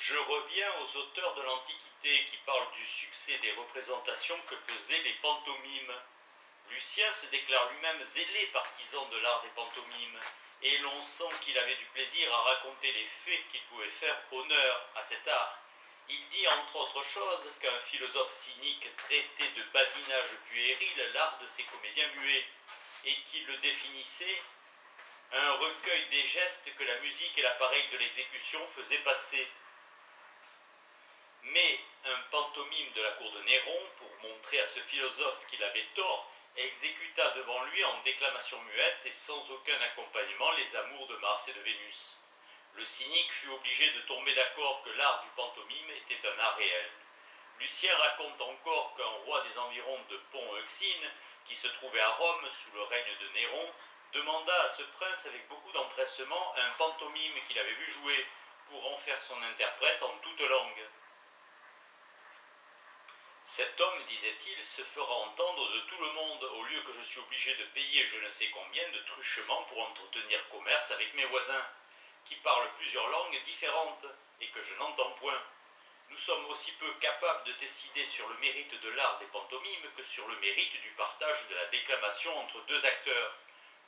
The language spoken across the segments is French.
Je reviens aux auteurs de l'Antiquité qui parlent du succès des représentations que faisaient les pantomimes. Lucien se déclare lui-même zélé partisan de l'art des pantomimes, et l'on sent qu'il avait du plaisir à raconter les faits qui pouvaient faire honneur à cet art. Il dit entre autres choses qu'un philosophe cynique traitait de badinage puéril l'art de ces comédiens muets, et qu'il le définissait un recueil des gestes que la musique et l'appareil de l'exécution faisaient passer. Mais un pantomime de la cour de Néron, pour montrer à ce philosophe qu'il avait tort, exécuta devant lui en déclamation muette et sans aucun accompagnement les amours de Mars et de Vénus. Le cynique fut obligé de tomber d'accord que l'art du pantomime était un art réel. Lucien raconte encore qu'un roi des environs de Pont-Euxine, qui se trouvait à Rome sous le règne de Néron, demanda à ce prince avec beaucoup d'empressement un pantomime qu'il avait vu jouer pour en faire son interprète en toute langue. Cet homme, disait-il, se fera entendre de tout le monde, au lieu que je suis obligé de payer je ne sais combien de truchements pour entretenir commerce avec mes voisins, qui parlent plusieurs langues différentes et que je n'entends point. Nous sommes aussi peu capables de décider sur le mérite de l'art des pantomimes que sur le mérite du partage de la déclamation entre deux acteurs.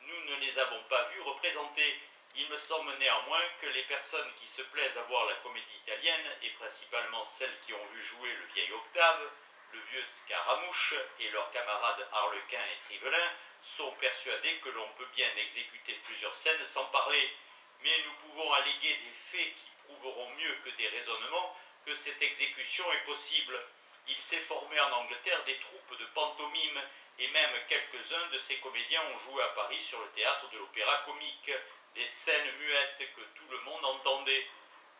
Nous ne les avons pas vus représenter. Il me semble néanmoins que les personnes qui se plaisent à voir la comédie italienne, et principalement celles qui ont vu jouer le vieil Octave, le vieux Scaramouche et leurs camarades Harlequin et Trivelin, sont persuadés que l'on peut bien exécuter plusieurs scènes sans parler. Mais nous pouvons alléguer des faits qui prouveront mieux que des raisonnements que cette exécution est possible. Il s'est formé en Angleterre des troupes de pantomime, et même quelques-uns de ces comédiens ont joué à Paris sur le théâtre de l'Opéra Comique, des scènes muettes que tout le monde entendait.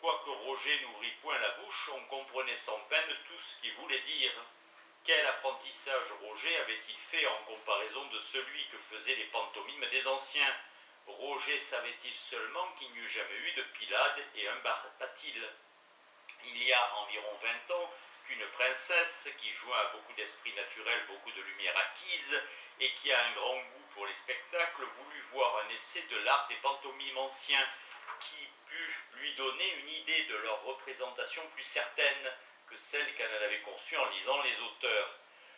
Quoique Roger n'ouvrît point la bouche, on comprenait sans peine tout ce qu'il voulait dire. Quel apprentissage Roger avait-il fait en comparaison de celui que faisaient les pantomimes des anciens? Roger savait-il seulement qu'il n'y eut jamais eu de Pylade et un Bathile? Il y a environ 20 ans qu'une princesse, qui joint à beaucoup d'esprit naturel, beaucoup de lumière acquise, et qui a un grand goût pour les spectacles, voulut voir un essai de l'art des pantomimes anciens, qui put lui donner une idée de leur représentation plus certaine que celle qu'elle avait conçue en lisant les auteurs.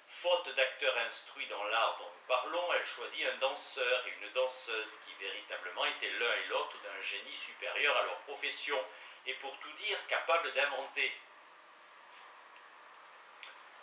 Faute d'acteurs instruits dans l'art dont nous parlons, elle choisit un danseur et une danseuse qui véritablement étaient l'un et l'autre d'un génie supérieur à leur profession, et pour tout dire capables d'inventer.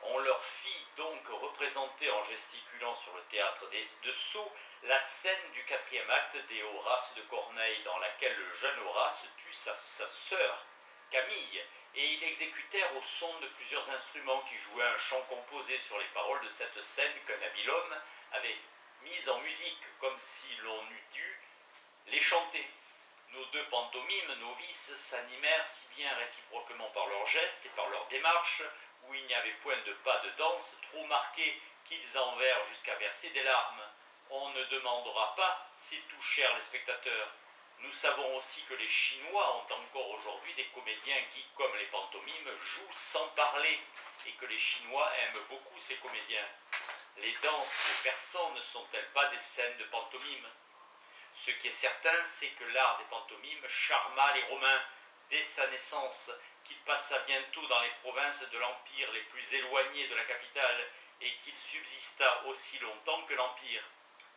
On leur fit donc représenter en gesticulant sur le théâtre de Sceaux la scène du 4e acte des Horaces de Corneille, dans laquelle le jeune Horace tue sa sœur Camille, et ils l'exécutèrent au son de plusieurs instruments qui jouaient un chant composé sur les paroles de cette scène qu'un habile homme avait mise en musique, comme si l'on eût dû les chanter. Nos deux pantomimes novices s'animèrent si bien réciproquement par leurs gestes et par leur démarche, où il n'y avait point de pas de danse trop marqués, qu'ils en vinrent jusqu'à verser des larmes. On ne demandera pas s'ils touchèrent les spectateurs. Nous savons aussi que les Chinois ont encore aujourd'hui des comédiens qui, comme les pantomimes, jouent sans parler, et que les Chinois aiment beaucoup ces comédiens. Les danses des Persans ne sont-elles pas des scènes de pantomime? Ce qui est certain, c'est que l'art des pantomimes charma les Romains dès sa naissance, qu'il passa bientôt dans les provinces de l'Empire les plus éloignées de la capitale, et qu'il subsista aussi longtemps que l'Empire.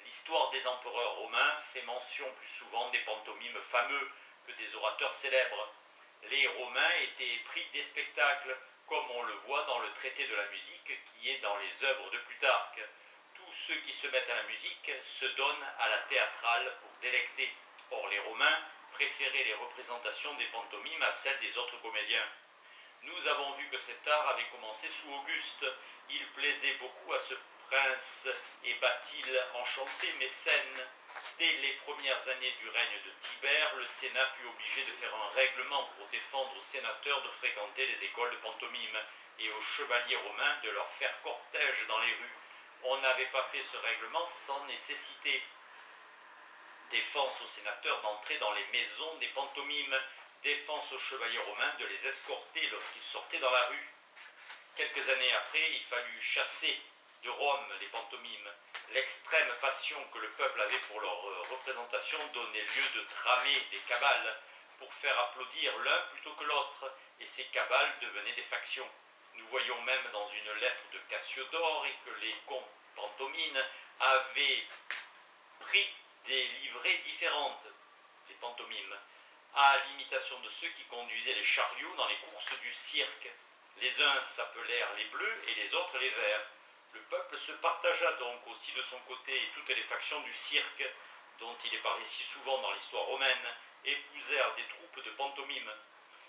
L'histoire des empereurs romains fait mention plus souvent des pantomimes fameux que des orateurs célèbres. Les Romains étaient épris des spectacles, comme on le voit dans le traité de la musique qui est dans les œuvres de Plutarque. Tous ceux qui se mettent à la musique se donnent à la théâtrale pour délecter. Or les Romains préféraient les représentations des pantomimes à celles des autres comédiens. Nous avons vu que cet art avait commencé sous Auguste. Il plaisait beaucoup à ce prince et bat-il enchanté Mécène. Dès les premières années du règne de Tibère, le Sénat fut obligé de faire un règlement pour défendre aux sénateurs de fréquenter les écoles de pantomime et aux chevaliers romains de leur faire cortège dans les rues. On n'avait pas fait ce règlement sans nécessité. Défense aux sénateurs d'entrer dans les maisons des pantomimes, défense aux chevaliers romains de les escorter lorsqu'ils sortaient dans la rue. Quelques années après, il fallut chasser de Rome les pantomimes. L'extrême passion que le peuple avait pour leur représentation donnait lieu de tramer des cabales. pour faire applaudir l'un plutôt que l'autre, et ces cabales devenaient des factions. Nous voyons même dans une lettre de Cassiodore que les pantomimes avaient pris des livrées différentes, les pantomimes, à l'imitation de ceux qui conduisaient les chariots dans les courses du cirque. Les uns s'appelèrent les bleus et les autres les verts. Le peuple se partagea donc aussi de son côté, et toutes les factions du cirque, dont il est parlé si souvent dans l'histoire romaine, épousèrent des troupes de pantomimes.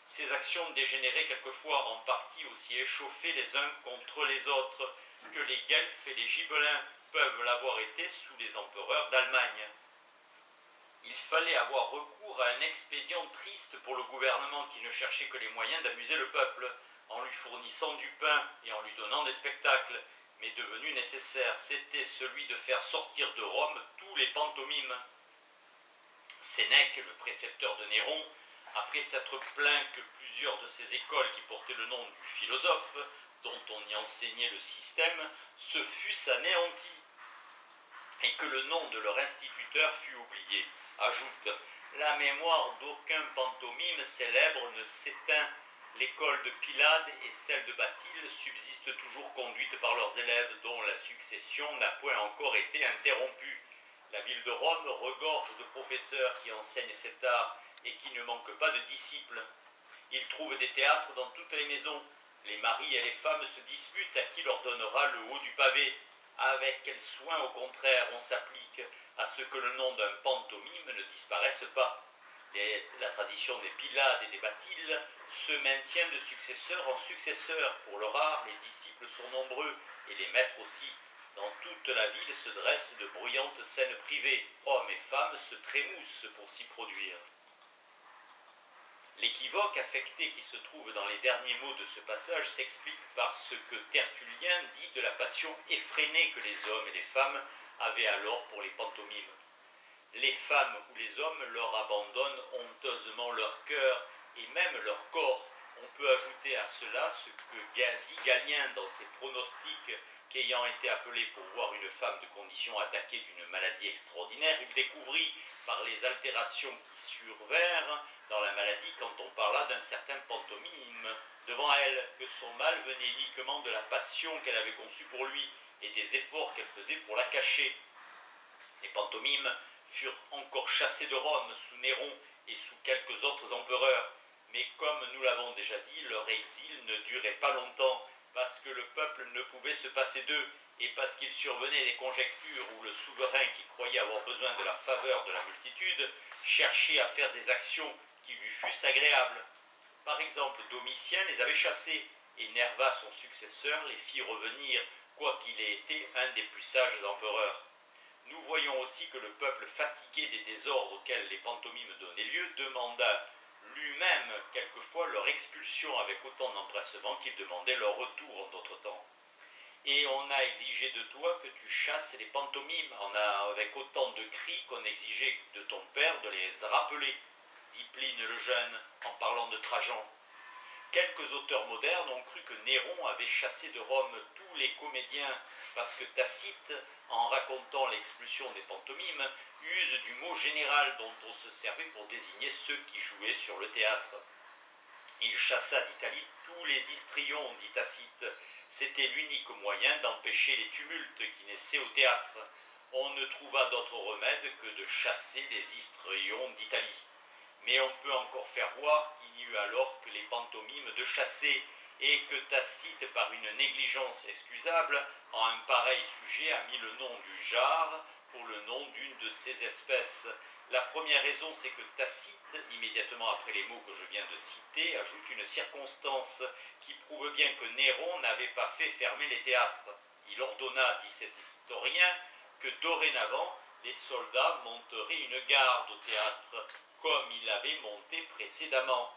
Ces actions dégénéraient quelquefois en parties aussi échauffées les uns contre les autres que les guelfes et les gibelins peuvent l'avoir été sous les empereurs d'Allemagne. Il fallait avoir recours à un expédient triste pour le gouvernement qui ne cherchait que les moyens d'amuser le peuple, en lui fournissant du pain et en lui donnant des spectacles, mais devenu nécessaire, c'était celui de faire sortir de Rome tous les pantomimes. Sénèque, le précepteur de Néron, après s'être plaint que plusieurs de ces écoles qui portaient le nom du philosophe, dont on y enseignait le système, se fussent anéantis, et que le nom de leur instituteur fut oublié. Ajoute, la mémoire d'aucun pantomime célèbre ne s'éteint. L'école de Pylade et celle de Bathyle subsistent toujours conduites par leurs élèves, dont la succession n'a point encore été interrompue. La ville de Rome regorge de professeurs qui enseignent cet art et qui ne manquent pas de disciples. Ils trouvent des théâtres dans toutes les maisons. Les maris et les femmes se disputent à qui leur donnera le haut du pavé. Avec quel soin, au contraire, on s'applique à ce que le nom d'un pantomime ne disparaisse pas. La tradition des Pylades et des Bathyles se maintient de successeur en successeur. Pour leur art, les disciples sont nombreux, et les maîtres aussi. Dans toute la ville se dressent de bruyantes scènes privées. Hommes et femmes se trémoussent pour s'y produire. L'équivoque affecté qui se trouve dans les derniers mots de ce passage s'explique par ce que Tertullien dit de la passion effrénée que les hommes et les femmes avaient alors pour les pantomimes. Les femmes ou les hommes leur abandonnent honteusement leur cœur et même leur corps. On peut ajouter à cela ce que dit Galien dans ses pronostics, qu'ayant été appelé pour voir une femme de condition attaquée d'une maladie extraordinaire, il découvrit par les altérations qui survinrent dans la maladie quand on parla d'un certain pantomime devant elle, que son mal venait uniquement de la passion qu'elle avait conçue pour lui et des efforts qu'elle faisait pour la cacher. Les pantomimes furent encore chassés de Rome sous Néron et sous quelques autres empereurs, mais comme nous l'avons déjà dit, leur exil ne durait pas longtemps, parce que le peuple ne pouvait se passer d'eux, et parce qu'il survenait des conjectures où le souverain, qui croyait avoir besoin de la faveur de la multitude, cherchait à faire des actions qui lui fussent agréables. Par exemple, Domitien les avait chassés, et Nerva, son successeur, les fit revenir, quoiqu'il ait été un des plus sages empereurs. Nous voyons aussi que le peuple, fatigué des désordres auxquels les pantomimes donnaient lieu, demanda lui-même quelquefois leur expulsion avec autant d'empressement qu'il demandait leur retour en d'autres temps. Et on a exigé de toi que tu chasses les pantomimes, avec autant de cris qu'on exigeait de ton père de les rappeler, dit Pline le jeune en parlant de Trajan. Quelques auteurs modernes ont cru que Néron avait chassé de Rome tous les comédiens, parce que Tacite, en racontant l'expulsion des pantomimes, use du mot général dont on se servait pour désigner ceux qui jouaient sur le théâtre. Il chassa d'Italie tous les histrions, dit Tacite. C'était l'unique moyen d'empêcher les tumultes qui naissaient au théâtre. On ne trouva d'autre remède que de chasser les histrions d'Italie. Mais on peut encore faire voir qu'il n'y eut alors que les pantomimes de chasser, et que Tacite, par une négligence excusable, en un pareil sujet a mis le nom du jare pour le nom d'une de ces espèces. La première raison, c'est que Tacite, immédiatement après les mots que je viens de citer, ajoute une circonstance qui prouve bien que Néron n'avait pas fait fermer les théâtres. Il ordonna, dit cet historien, que dorénavant, les soldats monteraient une garde au théâtre, comme il avait monté précédemment.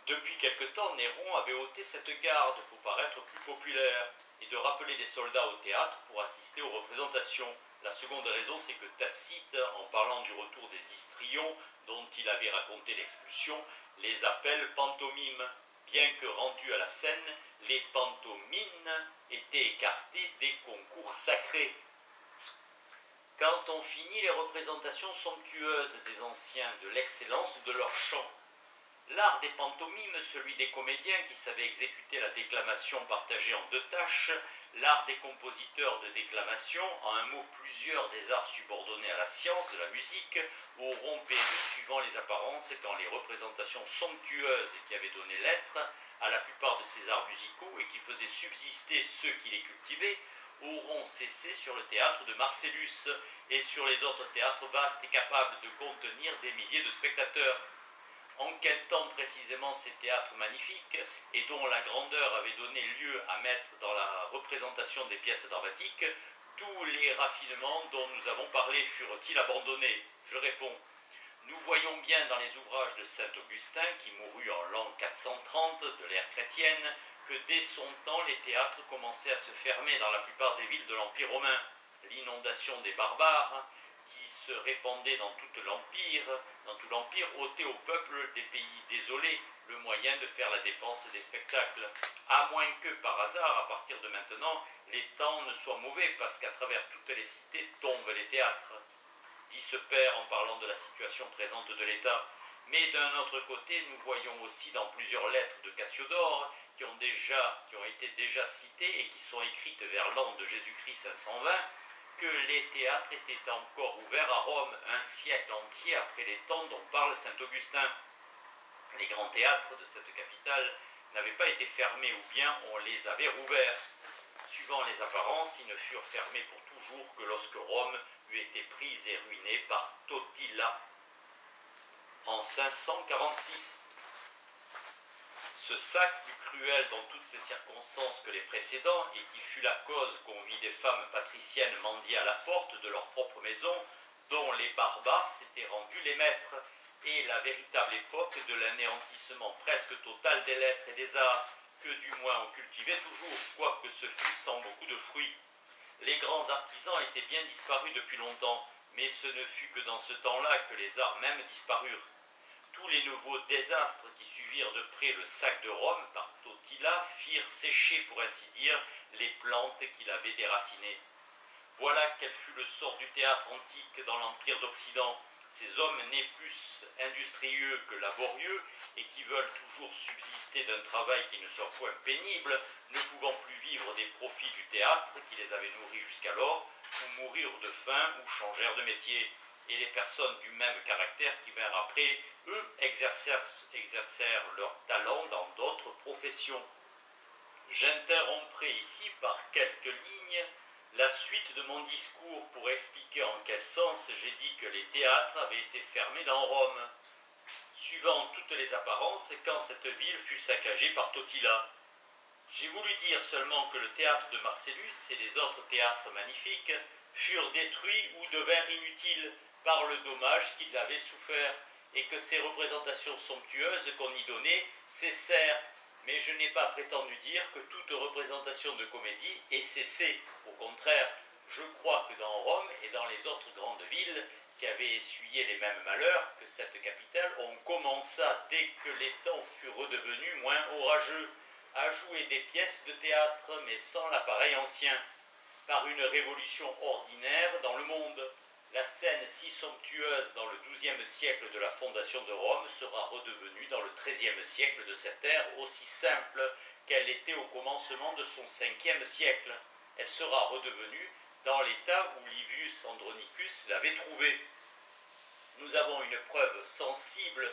Depuis quelque temps, Néron avait ôté cette garde pour paraître plus populaire et de rappeler les soldats au théâtre pour assister aux représentations. La seconde raison, c'est que Tacite, en parlant du retour des histrions dont il avait raconté l'expulsion, les appelle pantomimes, bien que rendus à la scène, les pantomines étaient écartés des concours sacrés. Quand on finit les représentations somptueuses des anciens de l'excellence de leur chant, l'art des pantomimes, celui des comédiens qui savaient exécuter la déclamation partagée en deux tâches, l'art des compositeurs de déclamation, en un mot plusieurs des arts subordonnés à la science de la musique, auront péri suivant les apparences quand les représentations somptueuses qui avaient donné l'être à la plupart de ces arts musicaux et qui faisaient subsister ceux qui les cultivaient, auront cessé sur le théâtre de Marcellus et sur les autres théâtres vastes et capables de contenir des milliers de spectateurs. En quel temps précisément ces théâtres magnifiques, et dont la grandeur avait donné lieu à mettre dans la représentation des pièces dramatiques, tous les raffinements dont nous avons parlé furent-ils abandonnés? Je réponds, nous voyons bien dans les ouvrages de saint Augustin, qui mourut en l'an 430 de l'ère chrétienne, que dès son temps les théâtres commençaient à se fermer dans la plupart des villes de l'Empire romain. L'inondation des barbares, qui se répandait dans tout l'Empire, ôtait au peuple des pays désolés le moyen de faire la dépense des spectacles. À moins que, par hasard, à partir de maintenant, les temps ne soient mauvais, parce qu'à travers toutes les cités tombent les théâtres. Dit ce père en parlant de la situation présente de l'État. Mais d'un autre côté, nous voyons aussi dans plusieurs lettres de Cassiodore, qui ont été déjà citées et qui sont écrites vers l'an de Jésus-Christ 520, que les théâtres étaient encore ouverts à Rome un siècle entier après les temps dont parle saint Augustin. Les grands théâtres de cette capitale n'avaient pas été fermés ou bien on les avait rouverts. Suivant les apparences, ils ne furent fermés pour toujours que lorsque Rome eut été prise et ruinée par Totila en 546. Ce sac, plus cruel dans toutes ces circonstances que les précédents, et qui fut la cause qu'on vit des femmes patriciennes mendier à la porte de leur propre maison, dont les barbares s'étaient rendus les maîtres, et la véritable époque de l'anéantissement presque total des lettres et des arts, que du moins on cultivait toujours, quoique ce fût sans beaucoup de fruits. Les grands artisans étaient bien disparus depuis longtemps, mais ce ne fut que dans ce temps-là que les arts même disparurent. Tous les nouveaux désastres qui suivirent de près le sac de Rome par Totila firent sécher, pour ainsi dire, les plantes qu'il avait déracinées. Voilà quel fut le sort du théâtre antique dans l'Empire d'Occident. Ces hommes nés plus industrieux que laborieux et qui veulent toujours subsister d'un travail qui ne soit point pénible, ne pouvant plus vivre des profits du théâtre qui les avait nourris jusqu'alors, ou mourirent de faim ou changèrent de métier. Et les personnes du même caractère qui vinrent après, eux, exercèrent leur talent dans d'autres professions. J'interromprai ici par quelques lignes la suite de mon discours pour expliquer en quel sens j'ai dit que les théâtres avaient été fermés dans Rome, suivant toutes les apparences, quand cette ville fut saccagée par Totila. J'ai voulu dire seulement que le théâtre de Marcellus et les autres théâtres magnifiques furent détruits ou devinrent inutiles par le dommage qu'ils avaient souffert, et que ces représentations somptueuses qu'on y donnait cessèrent. Mais je n'ai pas prétendu dire que toute représentation de comédie ait cessé. Au contraire, je crois que dans Rome et dans les autres grandes villes qui avaient essuyé les mêmes malheurs que cette capitale, on commença, dès que les temps furent redevenus moins orageux, à jouer des pièces de théâtre, mais sans l'appareil ancien, par une révolution ordinaire dans le monde. La scène si somptueuse dans le XIIe siècle de la fondation de Rome sera redevenue dans le XIIIe siècle de cette ère aussi simple qu'elle était au commencement de son Ve siècle. Elle sera redevenue dans l'état où Livius Andronicus l'avait trouvée. Nous avons une preuve sensible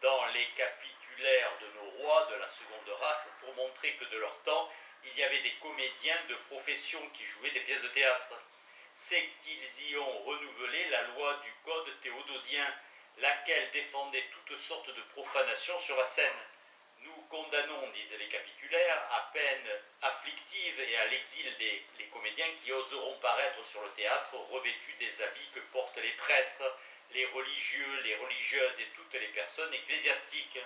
dans les capitulaires de nos rois de la seconde race pour montrer que de leur temps, il y avait des comédiens de profession qui jouaient des pièces de théâtre. C'est qu'ils y ont renouvelé la loi du code théodosien, laquelle défendait toutes sortes de profanations sur la scène. Nous condamnons, disaient les capitulaires, à peine afflictive et à l'exil les comédiens qui oseront paraître sur le théâtre revêtus des habits que portent les prêtres, les religieux, les religieuses et toutes les personnes ecclésiastiques.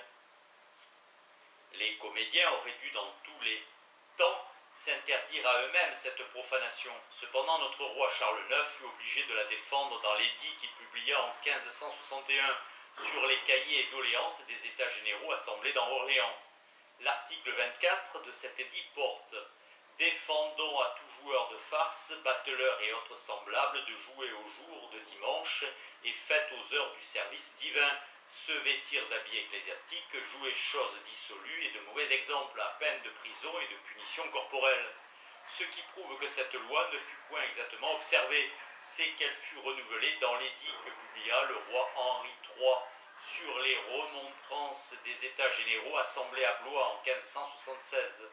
Les comédiens auraient dû dans tous les temps s'interdire à eux-mêmes cette profanation. Cependant, notre roi Charles IX fut obligé de la défendre dans l'édit qu'il publia en 1561 sur les cahiers et doléances des États généraux assemblés dans Orléans. L'article 24 de cet édit porte Défendons à tout joueur de farce, battleur et autres semblables de jouer au jour de dimanche et fête aux heures du service divin, se vêtir d'habits ecclésiastiques, jouer choses dissolues et de mauvais exemples à peine de prison et de punition corporelle. Ce qui prouve que cette loi ne fut point exactement observée, c'est qu'elle fut renouvelée dans l'édit que publia le roi Henri III sur les remontrances des États généraux assemblés à Blois en 1576.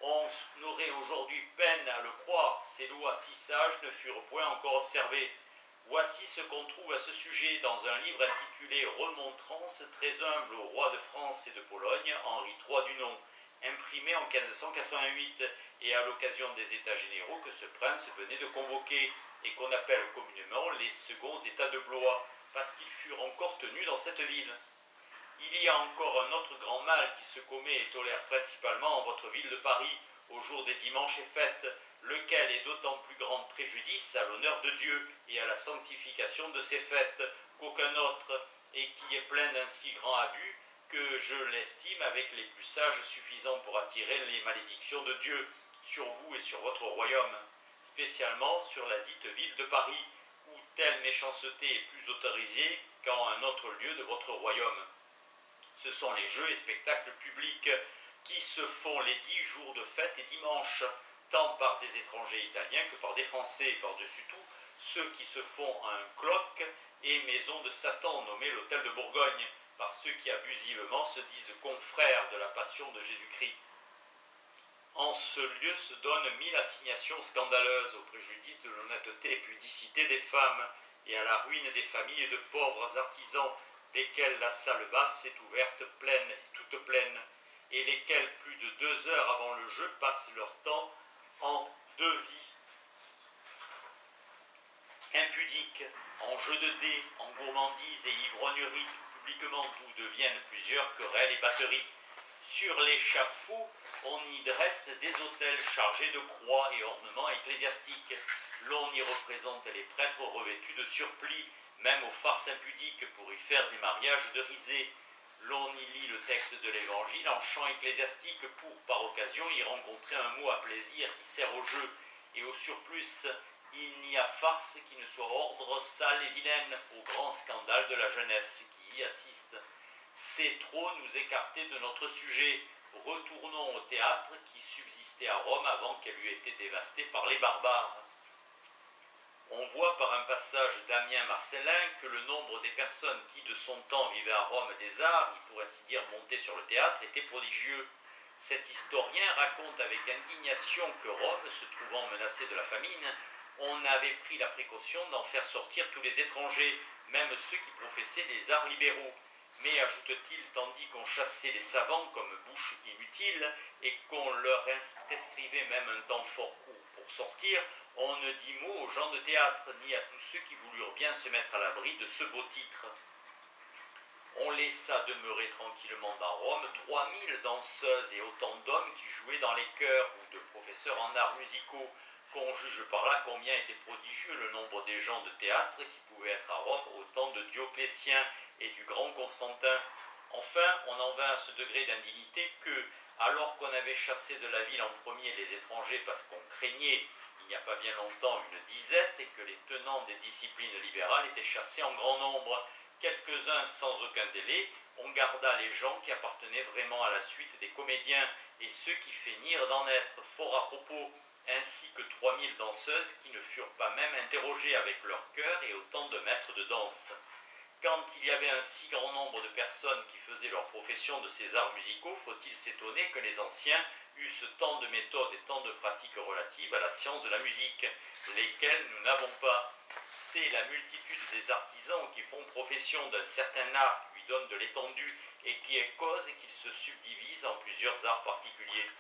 On aurait aujourd'hui peine à le croire, ces lois si sages ne furent point encore observées. Voici ce qu'on trouve à ce sujet dans un livre intitulé Remontrances très humble au roi de France et de Pologne, Henri III du nom, imprimé en 1588 et à l'occasion des États généraux que ce prince venait de convoquer et qu'on appelle communément les seconds États de Blois, parce qu'ils furent encore tenus dans cette ville. Il y a encore un autre grand mal qui se commet et tolère principalement en votre ville de Paris, au jour des dimanches et fêtes, lequel est d'autant plus grand préjudice à l'honneur de Dieu et à la sanctification de ses fêtes qu'aucun autre, et qui est plein d'un si grand abus que je l'estime avec les plus sages suffisant pour attirer les malédictions de Dieu sur vous et sur votre royaume, spécialement sur la dite ville de Paris, où telle méchanceté est plus autorisée qu'en un autre lieu de votre royaume. Ce sont les jeux et spectacles publics qui se font les 10 jours de fête et dimanche, tant par des étrangers italiens que par des Français, et par-dessus tout, ceux qui se font à un cloque et maison de Satan nommé l'Hôtel de Bourgogne, par ceux qui abusivement se disent confrères de la passion de Jésus-Christ. En ce lieu se donnent 1000 assignations scandaleuses au préjudice de l'honnêteté et pudicité des femmes, et à la ruine des familles de pauvres artisans, desquels la salle basse est ouverte pleine et toute pleine, et lesquels plus de 2 heures avant le jeu passent leur temps en devis impudiques, en jeux de dés, en gourmandises et ivrogneries, tout publiquement, d'où deviennent plusieurs querelles et batteries. Sur l'échafaud, on y dresse des autels chargés de croix et ornements ecclésiastiques. L'on y représente les prêtres revêtus de surplis, même aux farces impudiques pour y faire des mariages de risée. L'on y lit le texte de l'évangile en chant ecclésiastique pour, par occasion, y rencontrer un mot à plaisir qui sert au jeu. Et au surplus, il n'y a farce qui ne soit ordre, sale et vilaine, au grand scandale de la jeunesse qui y assiste. C'est trop nous écarter de notre sujet. Retournons au théâtre qui subsistait à Rome avant qu'elle eût été dévastée par les barbares. On voit par un passage d'Amien Marcellin que le nombre des personnes qui de son temps vivaient à Rome des arts, il pourrait ainsi dire monter sur le théâtre, était prodigieux. Cet historien raconte avec indignation que Rome, se trouvant menacée de la famine, on avait pris la précaution d'en faire sortir tous les étrangers, même ceux qui professaient des arts libéraux. Mais, ajoute-t-il, tandis qu'on chassait les savants comme bouches inutiles et qu'on leur prescrivait même un temps fort court pour sortir, on ne dit mot aux gens de théâtre, ni à tous ceux qui voulurent bien se mettre à l'abri de ce beau titre. On laissa demeurer tranquillement dans Rome 3000 danseuses et autant d'hommes qui jouaient dans les chœurs ou de professeurs en arts musicaux, qu'on juge par là combien était prodigieux le nombre des gens de théâtre qui pouvaient être à Rome au temps de Dioclétien et du grand Constantin. Enfin, on en vint à ce degré d'indignité que, alors qu'on avait chassé de la ville en premier les étrangers parce qu'on craignait, il n'y a pas bien longtemps, une disette et que les tenants des disciplines libérales étaient chassés en grand nombre, quelques-uns sans aucun délai, on garda les gens qui appartenaient vraiment à la suite des comédiens et ceux qui feignirent d'en être, fort à propos, ainsi que 3000 danseuses qui ne furent pas même interrogées avec leur cœur et autant de maîtres de danse. Quand il y avait un si grand nombre de personnes qui faisaient leur profession de ces arts musicaux, faut-il s'étonner que les anciens eussent tant de méthodes et tant de pratiques relatives à la science de la musique, lesquelles nous n'avons pas. C'est la multitude des artisans qui font profession d'un certain art qui lui donne de l'étendue et qui est cause qu'il se subdivise en plusieurs arts particuliers.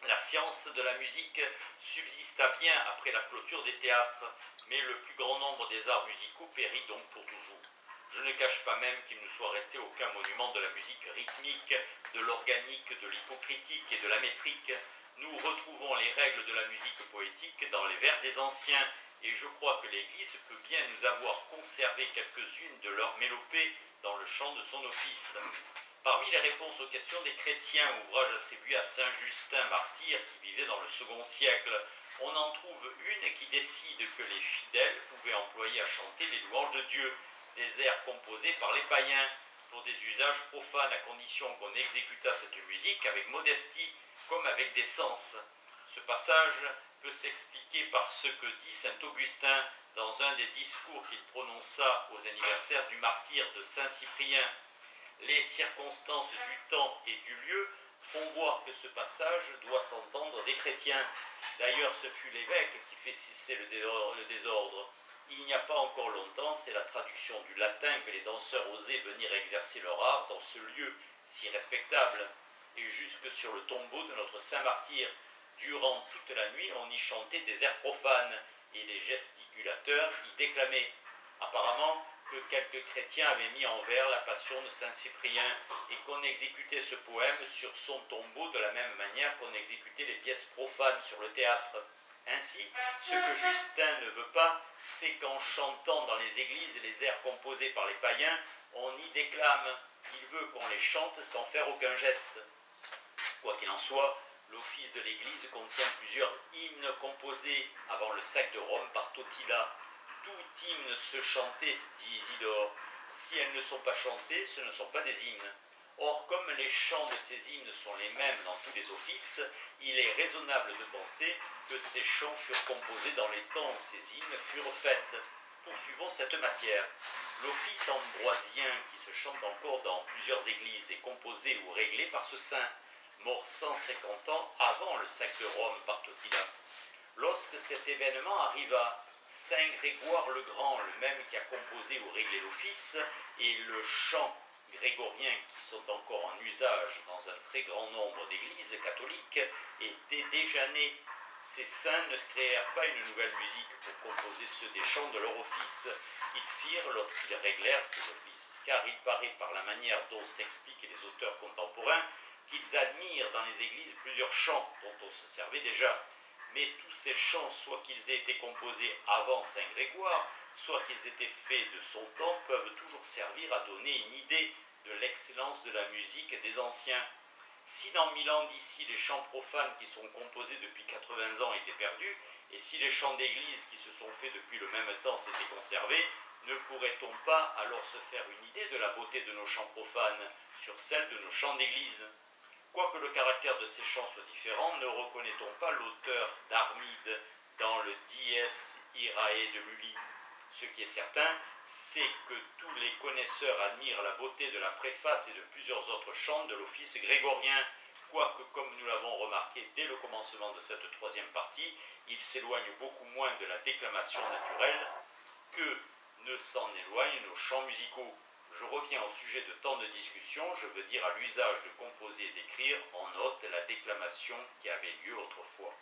La science de la musique subsista bien après la clôture des théâtres, mais le plus grand nombre des arts musicaux périt donc pour toujours. Je ne cache pas même qu'il ne soit resté aucun monument de la musique rythmique, de l'organique, de l'hypocritique et de la métrique. Nous retrouvons les règles de la musique poétique dans les vers des anciens, et je crois que l'Église peut bien nous avoir conservé quelques-unes de leurs mélopées dans le chant de son office. Parmi les réponses aux questions des chrétiens, ouvrage attribué à Saint Justin, martyr, qui vivait dans le second siècle, on en trouve une qui décide que les fidèles pouvaient employer à chanter les louanges de Dieu, des airs composés par les païens, pour des usages profanes, à condition qu'on exécutât cette musique avec modestie, comme avec décence. Ce passage peut s'expliquer par ce que dit saint Augustin dans un des discours qu'il prononça aux anniversaires du martyre de saint Cyprien. Les circonstances du temps et du lieu font voir que ce passage doit s'entendre des chrétiens. D'ailleurs, ce fut l'évêque qui fit cesser le désordre. Il n'y a pas encore longtemps, c'est la traduction du latin que les danseurs osaient venir exercer leur art dans ce lieu si respectable, et jusque sur le tombeau de notre saint martyr. Durant toute la nuit, on y chantait des airs profanes, et les gesticulateurs y déclamaient. Apparemment, que quelques chrétiens avaient mis en vers la passion de saint Cyprien, et qu'on exécutait ce poème sur son tombeau de la même manière qu'on exécutait les pièces profanes sur le théâtre. Ainsi, ce que Justin ne veut pas, c'est qu'en chantant dans les églises les airs composés par les païens, on y déclame. Il veut qu'on les chante sans faire aucun geste. Quoi qu'il en soit, l'office de l'église contient plusieurs hymnes composés avant le sac de Rome par Totila. Tout hymne se chantait, dit Isidore. Si elles ne sont pas chantées, ce ne sont pas des hymnes. Or, comme les chants de ces hymnes sont les mêmes dans tous les offices, il est raisonnable de penser que ces chants furent composés dans les temps où ces hymnes furent faits. Poursuivons cette matière. L'office ambroisien qui se chante encore dans plusieurs églises est composé ou réglé par ce saint, mort 150 ans avant le sac de Rome par Totila. Lorsque cet événement arriva, saint Grégoire le Grand, le même qui a composé ou réglé l'office, et le chant grégorien qui sont encore en usage dans un très grand nombre d'églises catholiques, étaient déjà nés. Ces saints ne créèrent pas une nouvelle musique pour composer ceux des chants de leur office qu'ils firent lorsqu'ils réglèrent ces offices, car il paraît par la manière dont s'expliquent les auteurs contemporains qu'ils admirent dans les églises plusieurs chants dont on se servait déjà. Mais tous ces chants, soit qu'ils aient été composés avant saint Grégoire, soit qu'ils aient été faits de son temps, peuvent toujours servir à donner une idée de l'excellence de la musique des anciens. Si dans 1000 ans d'ici les chants profanes qui sont composés depuis 80 ans étaient perdus, et si les chants d'église qui se sont faits depuis le même temps s'étaient conservés, ne pourrait-on pas alors se faire une idée de la beauté de nos chants profanes sur celle de nos chants d'église ? Quoique le caractère de ces chants soit différent, ne reconnaît-on pas l'auteur d'Armide dans le Dies Irae de Lully ? Ce qui est certain, c'est que tous les connaisseurs admirent la beauté de la préface et de plusieurs autres chants de l'office grégorien, quoique, comme nous l'avons remarqué dès le commencement de cette troisième partie, il s'éloigne beaucoup moins de la déclamation naturelle que ne s'en éloignent nos chants musicaux. Je reviens au sujet de tant de discussion, je veux dire à l'usage de composer et d'écrire en notes la déclamation qui avait lieu autrefois.